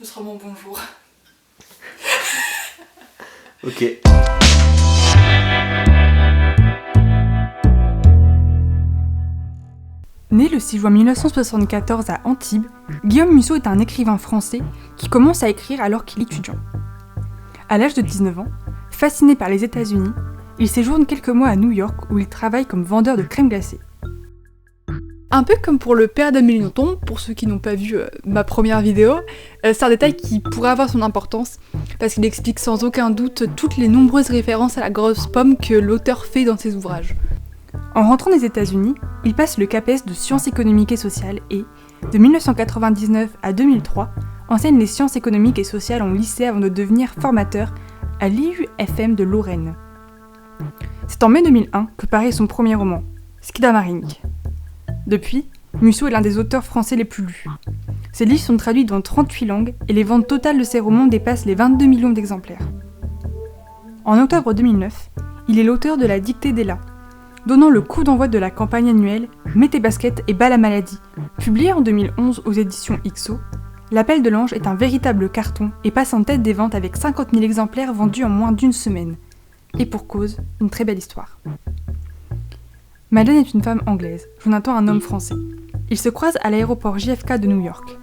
Ce sera mon bonjour. Ok. Né le 6 juin 1974 à Antibes, Guillaume Musso est un écrivain français qui commence à écrire alors qu'il est étudiant. À l'âge de 19 ans, fasciné par les États-Unis, il séjourne quelques mois à New York où il travaille comme vendeur de crème glacée. Un peu comme pour le père d'Amélie Nothomb, pour ceux qui n'ont pas vu ma première vidéo, c'est un détail qui pourrait avoir son importance, parce qu'il explique sans aucun doute toutes les nombreuses références à la grosse pomme que l'auteur fait dans ses ouvrages. En rentrant des États-Unis, il passe le CAPES de sciences économiques et sociales et, de 1999 à 2003, enseigne les sciences économiques et sociales en lycée avant de devenir formateur à l'IUFM de Lorraine. C'est en mai 2001 que paraît son premier roman, Skidamarink. Depuis, Musso est l'un des auteurs français les plus lus. Ses livres sont traduits dans 38 langues et les ventes totales de ses romans dépassent les 22 millions d'exemplaires. En octobre 2009, il est l'auteur de La dictée d'Ella, donnant le coup d'envoi de la campagne annuelle Mets tes baskets et bats la maladie. Publié en 2011 aux éditions XO, L'Appel de l'Ange est un véritable carton et passe en tête des ventes avec 50 000 exemplaires vendus en moins d'une semaine. Et pour cause, une très belle histoire. Madeleine est une femme anglaise, Jonathan un homme français. Ils se croisent à l'aéroport JFK de New York.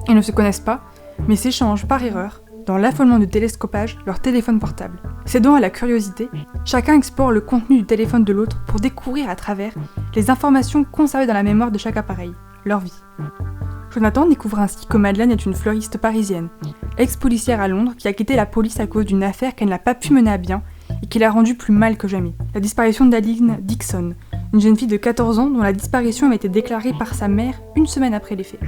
Ils ne se connaissent pas, mais s'échangent par erreur, dans l'affolement du télescopage, leur téléphone portable. Cédant à la curiosité, chacun explore le contenu du téléphone de l'autre pour découvrir à travers les informations conservées dans la mémoire de chaque appareil, leur vie. Jonathan découvre ainsi que Madeleine est une fleuriste parisienne, ex-policière à Londres qui a quitté la police à cause d'une affaire qu'elle n'a pas pu mener à bien et qui l'a rendue plus mal que jamais. La disparition d'Aline Dixon, une jeune fille de 14 ans dont la disparition avait été déclarée par sa mère une semaine après les faits.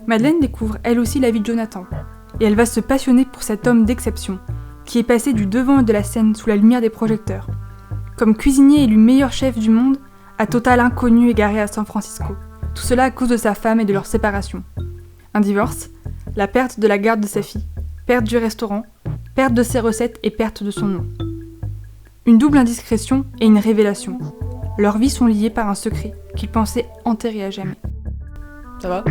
Madeleine découvre elle aussi la vie de Jonathan, et elle va se passionner pour cet homme d'exception, qui est passé du devant de la scène sous la lumière des projecteurs. Comme cuisinier élu meilleur chef du monde, à total inconnu égaré à San Francisco. Tout cela à cause de sa femme et de leur séparation. Un divorce, la perte de la garde de sa fille, perte du restaurant, perte de ses recettes et perte de son nom. Une double indiscrétion et une révélation. Leurs vies sont liées par un secret qu'ils pensaient enterrer à jamais. Ça va ?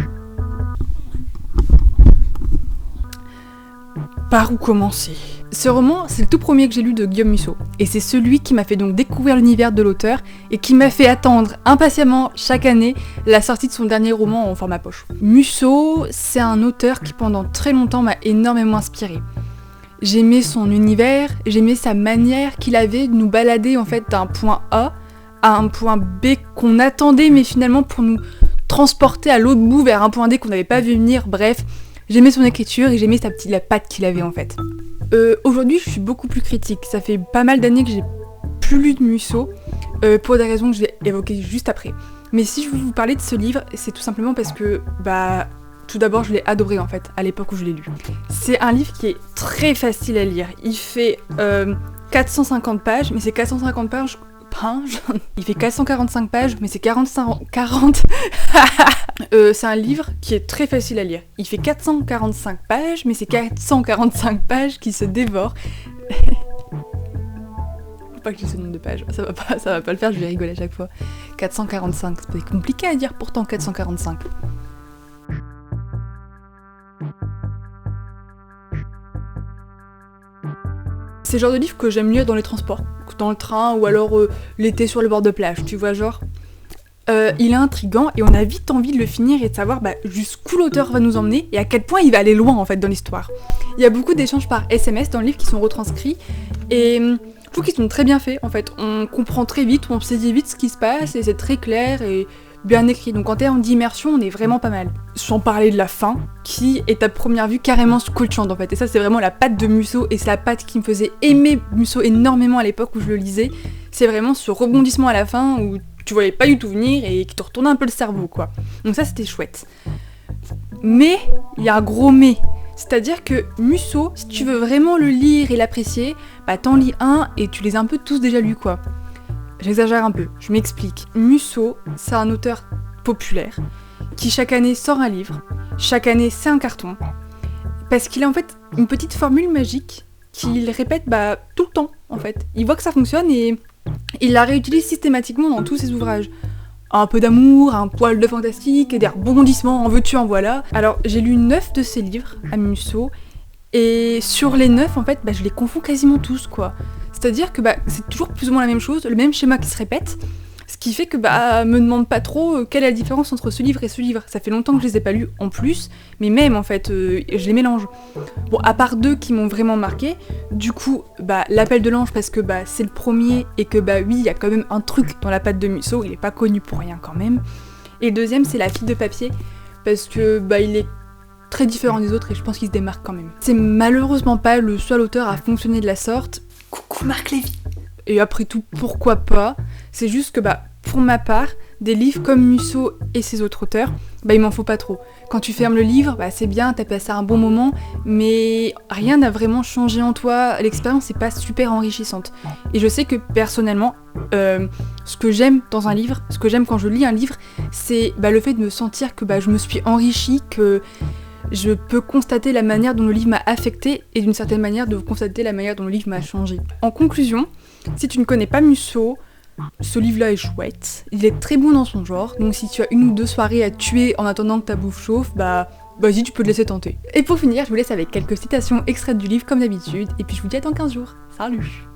Par où commencer ? Ce roman, c'est le tout premier que j'ai lu de Guillaume Musso, et c'est celui qui m'a fait donc découvrir l'univers de l'auteur et qui m'a fait attendre impatiemment chaque année la sortie de son dernier roman en format poche. Musso, c'est un auteur qui pendant très longtemps m'a énormément inspiré. J'aimais son univers, j'aimais sa manière qu'il avait de nous balader en fait d'un point A à un point B qu'on attendait mais finalement pour nous transporter à l'autre bout vers un point D qu'on n'avait pas vu venir, bref. J'aimais son écriture et j'aimais la patte qu'il avait en fait. Aujourd'hui, je suis beaucoup plus critique. Ça fait pas mal d'années que j'ai plus lu de Musso, pour des raisons que je vais évoquer juste après. Mais si je veux vous parler de ce livre, c'est tout simplement parce que, tout d'abord, je l'ai adoré en fait, à l'époque où je l'ai lu. C'est un livre qui est très facile à lire. Il fait 450 pages, mais c'est 450 pages... Il fait 445 pages, mais c'est 40... c'est un livre qui est très facile à lire. Il fait 445 pages, mais c'est 445 pages qui se dévorent. Faut pas que j'ai ce nombre de pages, ça va pas le faire, je vais rigoler à chaque fois. 445, c'est compliqué à dire pourtant 445. C'est le genre de livre que j'aime lire dans les transports, dans le train ou alors l'été sur le bord de plage, tu vois genre. Il est intriguant et on a vite envie de le finir et de savoir jusqu'où l'auteur va nous emmener et à quel point il va aller loin en fait dans l'histoire. Il y a beaucoup d'échanges par SMS dans le livre qui sont retranscrits et je trouve qu'ils sont très bien faits en fait. On comprend très vite, on saisit vite ce qui se passe et c'est très clair et bien écrit. Donc en termes d'immersion, on est vraiment pas mal. Sans parler de la fin, qui est à première vue carrément scotchante en fait. Et ça c'est vraiment la patte de Musso et c'est la patte qui me faisait aimer Musso énormément à l'époque où je le lisais. C'est vraiment ce rebondissement à la fin où tu voyais pas du tout venir et qui te retournait un peu le cerveau quoi. Donc ça c'était chouette. Mais, il y a un gros mais. C'est-à-dire que Musso, si tu veux vraiment le lire et l'apprécier, t'en lis un et tu les as un peu tous déjà lus quoi. J'exagère un peu, je m'explique. Musso, c'est un auteur populaire qui chaque année sort un livre, chaque année c'est un carton, parce qu'il a en fait une petite formule magique qu'il répète tout le temps en fait. Il voit que ça fonctionne et il la réutilise systématiquement dans tous ses ouvrages. un peu d'amour, un poil de fantastique, et des rebondissements, en veux-tu, en voilà. Alors j'ai lu 9 de ses livres à Musso, et sur les 9 en fait, je les confonds quasiment tous quoi. C'est-à-dire que c'est toujours plus ou moins la même chose, le même schéma qui se répète, ce qui fait que me demande pas trop quelle est la différence entre ce livre et ce livre. Ça fait longtemps que je les ai pas lus en plus, mais même en fait, je les mélange. Bon, à part 2 qui m'ont vraiment marqué, du coup, l'appel de l'ange parce que c'est le premier et que oui, il y a quand même un truc dans la patte de Musso, il est pas connu pour rien quand même. Et le deuxième, c'est La fille de papier, parce que il est très différent des autres et je pense qu'il se démarque quand même. C'est malheureusement pas le seul auteur à fonctionner de la sorte. Coucou Marc Lévy. Et après tout, pourquoi pas? C'est juste que pour ma part, des livres comme Musso et ses autres auteurs, il m'en faut pas trop. Quand tu fermes le livre, c'est bien, t'as passé un bon moment, mais rien n'a vraiment changé en toi, l'expérience n'est pas super enrichissante. Et je sais que personnellement, ce que j'aime dans un livre, ce que j'aime quand je lis un livre, c'est le fait de me sentir que je me suis enrichie, que je peux constater la manière dont le livre m'a affectée et d'une certaine manière de constater la manière dont le livre m'a changé. En conclusion, si tu ne connais pas Musso, ce livre-là est chouette, il est très bon dans son genre, donc si tu as 1 ou 2 soirées à tuer en attendant que ta bouffe chauffe, vas-y, tu peux te laisser tenter. Et pour finir, je vous laisse avec quelques citations extraites du livre comme d'habitude, et puis je vous dis à dans 15 jours. Salut!